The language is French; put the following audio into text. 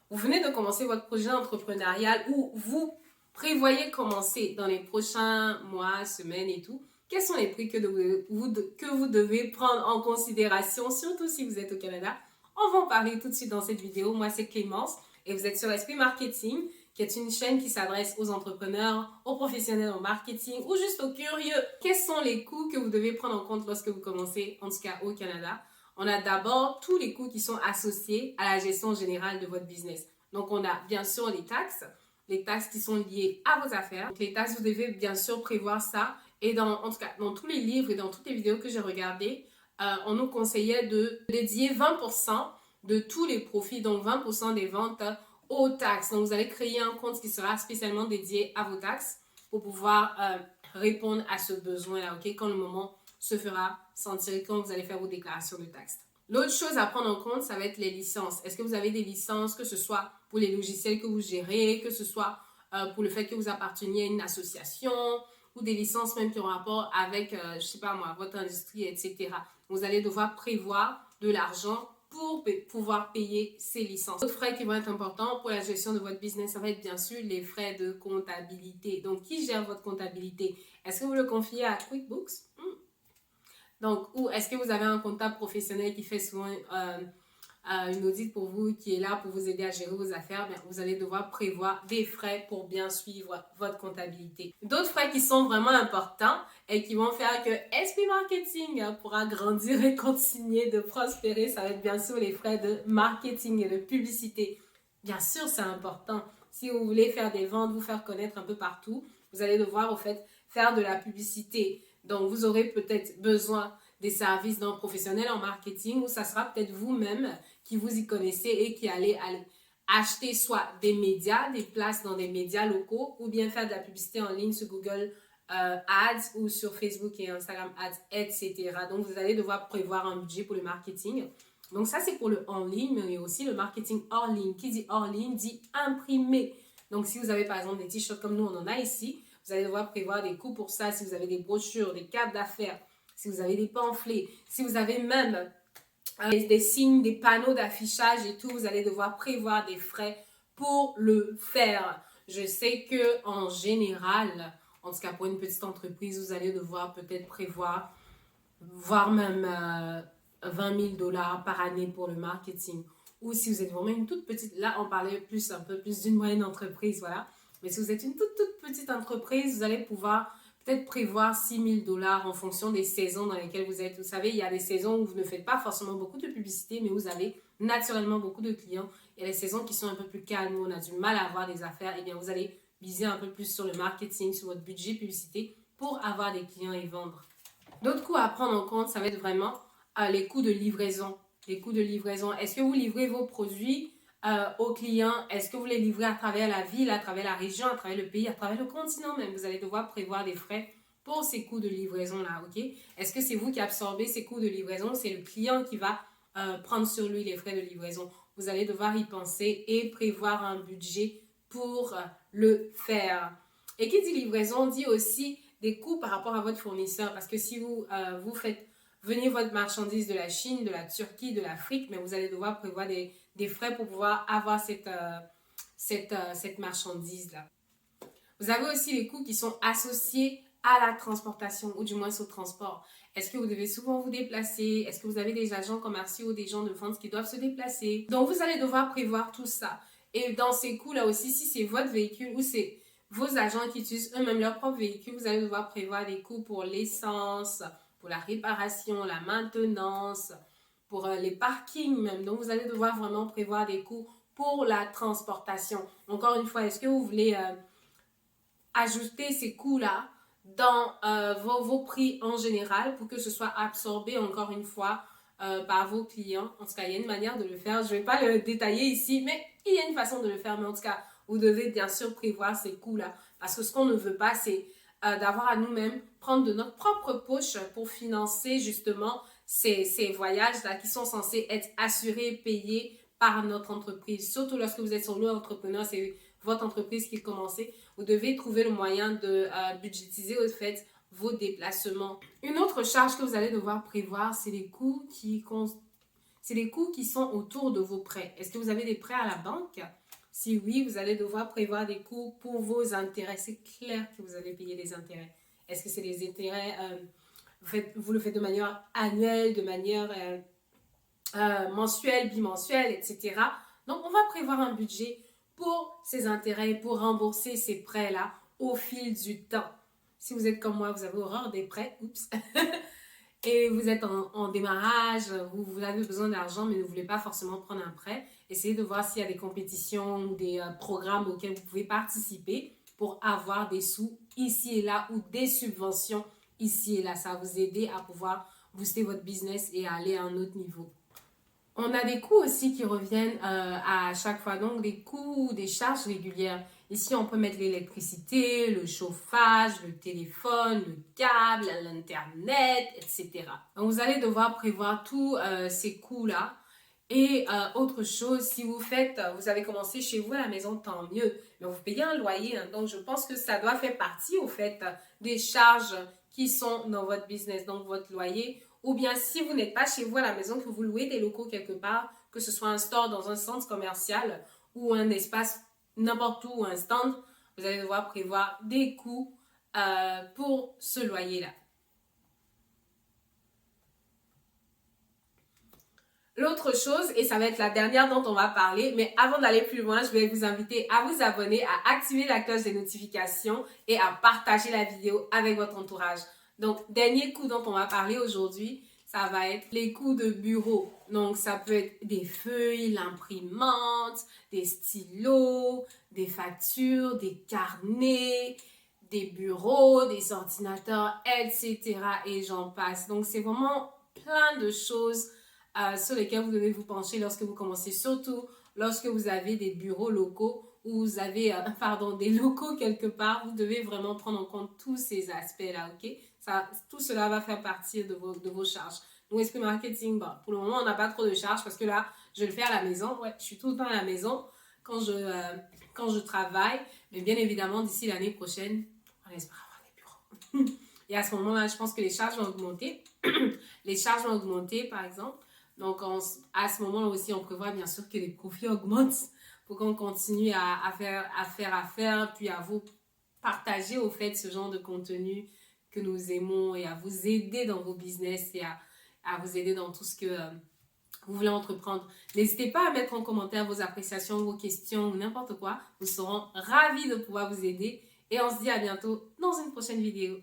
vous venez de commencer votre projet entrepreneurial ou vous prévoyez commencer dans les prochains mois, semaines et tout, quels sont les prix que vous devez prendre en considération, surtout si vous êtes au Canada? On va en parler tout de suite dans cette vidéo. Moi, c'est Clémence et vous êtes sur Esprit Marketing, qui est une chaîne qui s'adresse aux entrepreneurs, aux professionnels en marketing ou juste aux curieux. Quels sont les coûts que vous devez prendre en compte lorsque vous commencez, en tout cas au Canada? On a d'abord tous les coûts qui sont associés à la gestion générale de votre business. Donc, on a bien sûr les taxes qui sont liées à vos affaires. Donc, les taxes, vous devez bien sûr prévoir ça. Et en tout cas, dans tous les livres et dans toutes les vidéos que j'ai regardées, on nous conseillait de dédier 20% de tous les profits, donc 20% des ventes aux taxes. Donc, vous allez créer un compte qui sera spécialement dédié à vos taxes pour pouvoir répondre à ce besoin-là, ok? Quand le moment se fera sentir, quand vous allez faire vos déclarations de taxes. L'autre chose à prendre en compte, ça va être les licences. Est-ce que vous avez des licences, que ce soit pour les logiciels que vous gérez, que ce soit pour le fait que vous apparteniez à une association, ou des licences même qui ont rapport avec, je sais pas moi, votre industrie, etc. Vous allez devoir prévoir de l'argent pour pouvoir payer ces licences. D'autres frais qui vont être importants pour la gestion de votre business, ça va être bien sûr les frais de comptabilité. Donc, qui gère votre comptabilité? Est-ce que vous le confiez à QuickBooks? Donc, ou est-ce que vous avez un comptable professionnel qui fait souvent une audit pour vous, qui est là pour vous aider à gérer vos affaires? Bien, vous allez devoir prévoir des frais pour bien suivre votre comptabilité. D'autres frais qui sont vraiment importants et qui vont faire que SP Marketing pourra grandir et continuer de prospérer, ça va être bien sûr les frais de marketing et de publicité. Bien sûr, c'est important. Si vous voulez faire des ventes, vous faire connaître un peu partout, vous allez devoir au fait faire de la publicité. Donc, vous aurez peut-être besoin des services d'un professionnel en marketing ou ça sera peut-être vous-même qui vous y connaissez et qui allez acheter soit des médias, des places dans des médias locaux ou bien faire de la publicité en ligne sur Google Ads ou sur Facebook et Instagram Ads, etc. Donc, vous allez devoir prévoir un budget pour le marketing. Donc, ça, c'est pour le en ligne, mais il y a aussi le marketing hors ligne. Qui dit hors ligne dit imprimé. Donc, si vous avez par exemple des t-shirts comme nous, on en a ici, vous allez devoir prévoir des coûts pour ça. Si vous avez des brochures, des cartes d'affaires, si vous avez des pamphlets, si vous avez même des signes, des panneaux d'affichage et tout, vous allez devoir prévoir des frais pour le faire. Je sais que en général, en tout cas pour une petite entreprise, vous allez devoir peut-être prévoir, voire même 20 000 dollars par année pour le marketing. Ou si vous êtes vraiment une toute petite, là on parlait un peu plus d'une moyenne entreprise, voilà. Mais si vous êtes une toute petite entreprise, vous allez pouvoir peut-être prévoir 6 000 dollars en fonction des saisons dans lesquelles vous êtes. Vous savez, il y a des saisons où vous ne faites pas forcément beaucoup de publicité, mais vous avez naturellement beaucoup de clients. Il y a des saisons qui sont un peu plus calmes, où on a du mal à avoir des affaires. Eh bien, vous allez viser un peu plus sur le marketing, sur votre budget publicité pour avoir des clients et vendre. D'autres coûts à prendre en compte, ça va être vraiment les coûts de livraison. Les coûts de livraison. Est-ce que vous livrez vos produits aux clients? Est-ce que vous les livrez à travers la ville, à travers la région, à travers le pays, à travers le continent même? Vous allez devoir prévoir des frais pour ces coûts de livraison-là, ok? Est-ce que c'est vous qui absorbez ces coûts de livraison? C'est le client qui va prendre sur lui les frais de livraison. Vous allez devoir y penser et prévoir un budget pour le faire. Et qui dit livraison dit aussi des coûts par rapport à votre fournisseur. Parce que si vous faites venir votre marchandise de la Chine, de la Turquie, de l'Afrique, mais vous allez devoir prévoir des frais pour pouvoir avoir cette marchandise-là. Vous avez aussi les coûts qui sont associés à la transportation, ou du moins au transport. Est-ce que vous devez souvent vous déplacer? Est-ce que vous avez des agents commerciaux ou des gens de vente qui doivent se déplacer? Donc, vous allez devoir prévoir tout ça. Et dans ces coûts-là aussi, si c'est votre véhicule ou c'est vos agents qui utilisent eux-mêmes leur propre véhicule, vous allez devoir prévoir des coûts pour l'essence, pour la réparation, la maintenance, pour les parkings même. Donc, vous allez devoir vraiment prévoir des coûts pour la transportation. Encore une fois, est-ce que vous voulez ajouter ces coûts-là dans vos prix en général pour que ce soit absorbé encore une fois par vos clients? En tout cas, il y a une manière de le faire. Je ne vais pas le détailler ici, mais il y a une façon de le faire. Mais en tout cas, vous devez bien sûr prévoir ces coûts-là. Parce que ce qu'on ne veut pas, c'est d'avoir à nous-mêmes prendre de notre propre poche pour financer justement ces voyages-là qui sont censés être assurés, payés par notre entreprise. Surtout lorsque vous êtes solo entrepreneur, c'est votre entreprise qui commence. Vous devez trouver le moyen de budgétiser au fait vos déplacements. Une autre charge que vous allez devoir prévoir, c'est les coûts c'est les coûts qui sont autour de vos prêts. Est-ce que vous avez des prêts à la banque? Si oui, vous allez devoir prévoir des coûts pour vos intérêts. C'est clair que vous allez payer des intérêts. Est-ce que c'est des intérêts, vous le faites de manière annuelle, de manière mensuelle, bimensuelle, etc. Donc, on va prévoir un budget pour ces intérêts, pour rembourser ces prêts-là au fil du temps. Si vous êtes comme moi, vous avez horreur des prêts, oups, et vous êtes en démarrage, vous avez besoin d'argent, mais ne voulez pas forcément prendre un prêt, essayez de voir s'il y a des compétitions ou des programmes auxquels vous pouvez participer pour avoir des sous ici et là ou des subventions ici et là. Ça va vous aider à pouvoir booster votre business et aller à un autre niveau. On a des coûts aussi qui reviennent à chaque fois, donc des coûts, des charges régulières. Ici, on peut mettre l'électricité, le chauffage, le téléphone, le câble, l'Internet, etc. Donc, vous allez devoir prévoir tous ces coûts-là. Et autre chose, si vous avez commencé chez vous à la maison, tant mieux. Mais vous payez un loyer, hein, donc je pense que ça doit faire partie, au fait, des charges qui sont dans votre business, donc votre loyer. Ou bien si vous n'êtes pas chez vous à la maison, que vous louez des locaux quelque part, que ce soit un store dans un centre commercial ou un espace n'importe où, un stand, vous allez devoir prévoir des coûts pour ce loyer-là. L'autre chose, et ça va être la dernière dont on va parler, mais avant d'aller plus loin, je vais vous inviter à vous abonner, à activer la cloche des notifications et à partager la vidéo avec votre entourage. Donc, dernier coût dont on va parler aujourd'hui, ça va être les coûts de bureau. Donc, ça peut être des feuilles, l'imprimante, des stylos, des factures, des carnets, des bureaux, des ordinateurs, etc. Et j'en passe. Donc, c'est vraiment plein de choses sur lesquels vous devez vous pencher lorsque vous commencez, surtout lorsque vous avez des bureaux locaux ou vous avez des locaux quelque part. Vous devez vraiment prendre en compte tous ces aspects-là, ok? Tout cela va faire partie de vos charges. Donc, esprit marketing, pour le moment, on n'a pas trop de charges parce que là, je le fais à la maison. Ouais, je suis tout le temps à la maison quand je travaille. Mais bien évidemment, d'ici l'année prochaine, on espère avoir des bureaux. Et à ce moment-là, je pense que les charges vont augmenter. Les charges vont augmenter, par exemple. Donc, à ce moment-là aussi, on prévoit bien sûr que les profits augmentent pour qu'on continue à faire, puis à vous partager au fait ce genre de contenu que nous aimons et à vous aider dans vos business et à vous aider dans tout ce que vous voulez entreprendre. N'hésitez pas à mettre en commentaire vos appréciations, vos questions ou n'importe quoi. Nous serons ravis de pouvoir vous aider et on se dit à bientôt dans une prochaine vidéo.